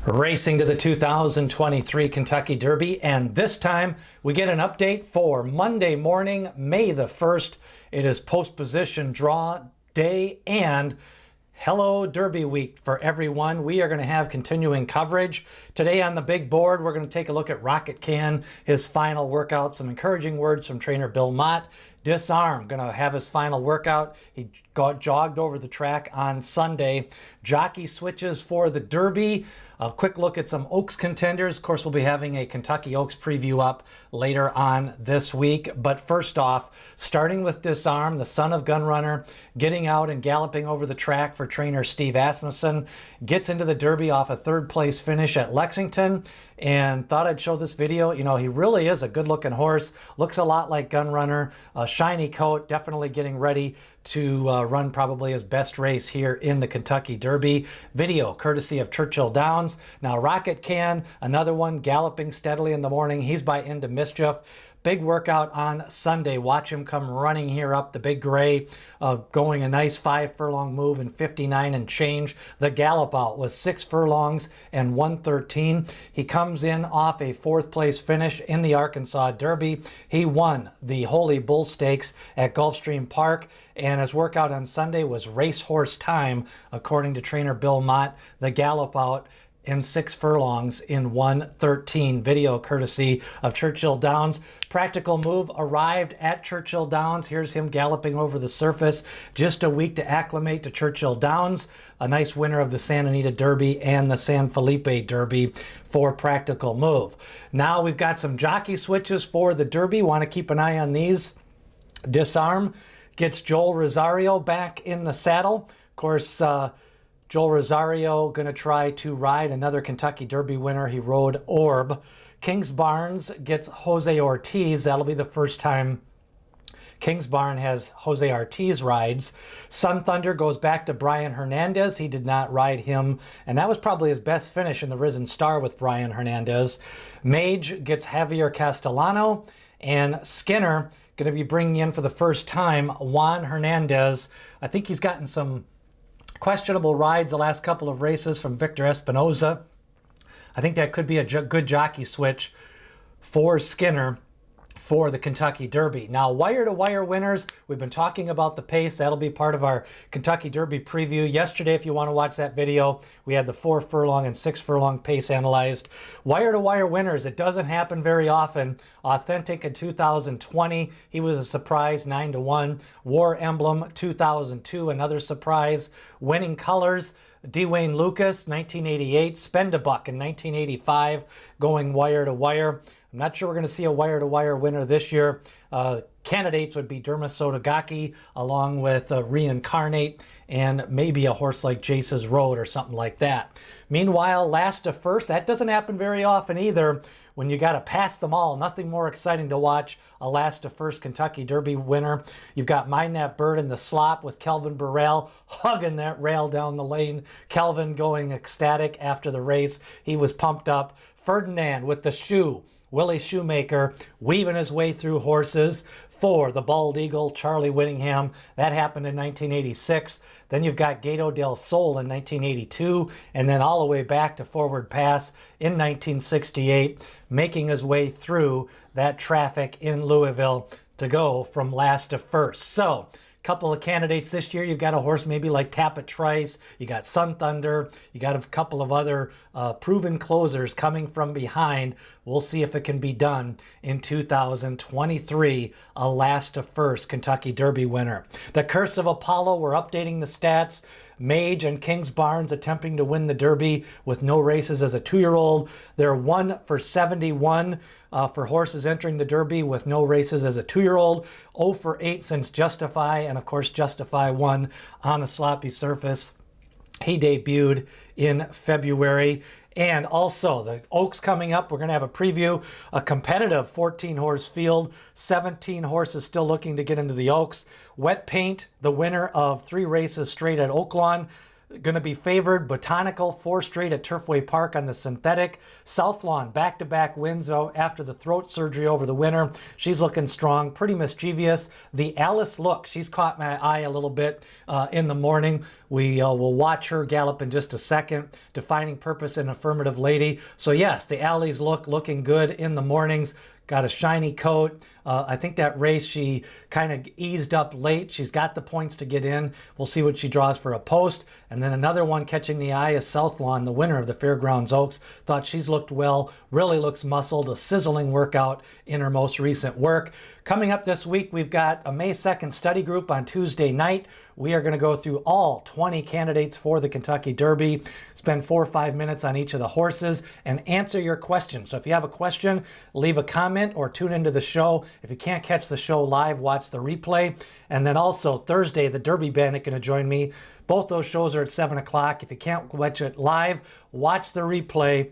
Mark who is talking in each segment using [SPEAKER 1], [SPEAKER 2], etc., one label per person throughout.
[SPEAKER 1] Racing to the 2023 Kentucky Derby, and this time we get an update for Monday morning, May the 1st. It is post-position draw day and hello Derby week for everyone. We are going to have continuing coverage. Today on the big board, we're going to take a look at Rocket Can, his final workout, some encouraging words from trainer Bill Mott. Disarm, going to have his final workout. He jogged over the track on Sunday. Jockey Switches for the Derby. A quick look at some Oaks contenders. Of course, we'll be having a Kentucky Oaks preview up later on this week. But first off, starting with Disarm, the son of Gunrunner, getting out and galloping over the track for trainer Steve Asmussen. Gets into the Derby off a third place finish at Lexington. And thought I'd show this video. You know, he really is a good looking horse. Looks a lot like Gunrunner. A shiny coat, definitely getting ready to run probably his best race here in the Kentucky Derby. Video courtesy of Churchill Downs. Now Rocket Can, another one galloping steadily in the morning. He's by Into Mischief. Big workout on Sunday. Watch him come running here up the big gray, going a nice 5 furlong move in 59 and change. The gallop out was 6 furlongs and 113. He comes in off a 4th place finish in the Arkansas Derby. He won the Holy Bull Stakes at Gulfstream Park, and his workout on Sunday was racehorse time, according to trainer Bill Mott. The gallop out in 6 furlongs in 113. Video courtesy of Churchill Downs. Practical Move arrived at Churchill Downs. Here's him galloping over the surface. Just a week to acclimate to Churchill Downs. A nice winner of the Santa Anita Derby and the San Felipe Derby for Practical Move. Now we've got some jockey switches for the Derby. Want to keep an eye on these. Disarm gets Joel Rosario back in the saddle. Of course, Joel Rosario going to try to ride another Kentucky Derby winner. He rode Orb. Kingsbarns gets Jose Ortiz. That'll be the first time Kingsbarn has Jose Ortiz rides. Sun Thunder goes back to Brian Hernandez. He did not ride him, and that was probably his best finish in the Risen Star with Brian Hernandez. Mage gets Javier Castellano, and Skinner going to be bringing in for the first time Juan Hernandez. I think he's gotten some questionable rides the last couple of races from Victor Espinoza. I think that could be a good jockey switch for Skinner for the Kentucky Derby. Now, wire-to-wire winners, we've been talking about the pace. That'll be part of our Kentucky Derby preview. Yesterday, if you want to watch that video, we had the 4 furlong and 6 furlong pace analyzed. Wire-to-wire winners, it doesn't happen very often. Authentic in 2020, he was a surprise, 9-1. War Emblem, 2002, another surprise. Winning Colors, Dwayne Lucas, 1988. Spend a Buck in 1985, going wire-to-wire. I'm not sure we're going to see a wire-to-wire winner this year. Candidates would be Derma Sotogake along with Reincarnate and maybe a horse like Jace's Road or something like that. Meanwhile, last to first, that doesn't happen very often either. When you got to pass them all, nothing more exciting to watch a last to first Kentucky Derby winner. You've got Mind That Bird in the slop with Kelvin Burrell hugging that rail down the lane. Kelvin going ecstatic after the race. He was pumped up. Ferdinand with the shoe. Willie Shoemaker weaving his way through horses for the Bald Eagle, Charlie Whittingham. That happened in 1986. Then you've got Gato del Sol in 1982, and then all the way back to Forward Pass in 1968, making his way through that traffic in Louisville to go from last to first. So, couple of candidates this year. You've got a horse maybe like Tapit Trice. You got Sun Thunder. You got a couple of other proven closers coming from behind. We'll see if it can be done in 2023. A last to first Kentucky Derby winner. The Curse of Apollo, we're updating the stats. Mage and Kingsbarns attempting to win the Derby with no races as a 2-year-old. They're 1 for 71 for horses entering the Derby with no races as a 2-year-old. 0 for 8 since Justify, and of course Justify won on a sloppy surface. He debuted in February. And also, the Oaks coming up, we're going to have a preview, a competitive 14-horse field, 17 horses still looking to get into the Oaks. Wet Paint, the winner of 3 races straight at Oaklawn, going to be favored. Botanical, 4 straight at Turfway Park on the synthetic. South Lawn, back-to-back wins after the throat surgery over the winter. She's looking strong, pretty mischievous. The Alice Look, she's caught my eye a little bit in the morning. We will watch her gallop in just a second. Defining Purpose and Affirmative Lady. So yes, the Alice Look looking good in the mornings. Got a shiny coat. I think that race she kind of eased up late. She's got the points to get in. We'll see what she draws for a post. And then another one catching the eye is South Lawn, the winner of the Fairgrounds Oaks. Thought she's looked well, really looks muscled, a sizzling workout in her most recent work. Coming up this week, we've got a May 2nd study group on Tuesday night. We are going to go through all 20 candidates for the Kentucky Derby, spend 4 or 5 minutes on each of the horses, and answer your questions. So if you have a question, leave a comment or tune into the show. If you can't catch the show live, watch the replay. And then also Thursday, the Derby Bandit going to join me. Both those shows are at 7 o'clock. If you can't watch it live, watch the replay.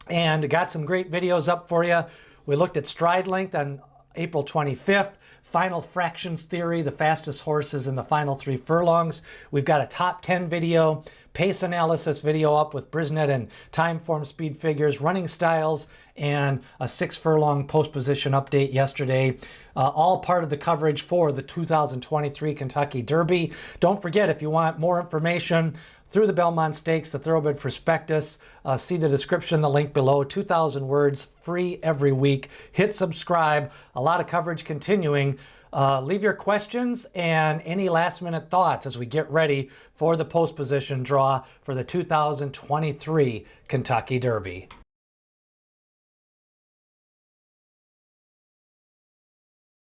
[SPEAKER 1] And got some great videos up for you. We looked at stride length on April 25th. Final fractions theory, the fastest horses in the final 3 furlongs. We've got a top 10 video, pace analysis video up with Brisnet and time form speed figures, running styles, and a 6 furlong post position update yesterday. All part of the coverage for the 2023 Kentucky Derby. Don't forget, if you want more information through the Belmont Stakes, the Thoroughbred Prospectus, see the description, the link below. 2,000 words, free every week. Hit subscribe. A lot of coverage continuing. Leave your questions and any last minute thoughts as we get ready for the post position draw for the 2023 Kentucky Derby.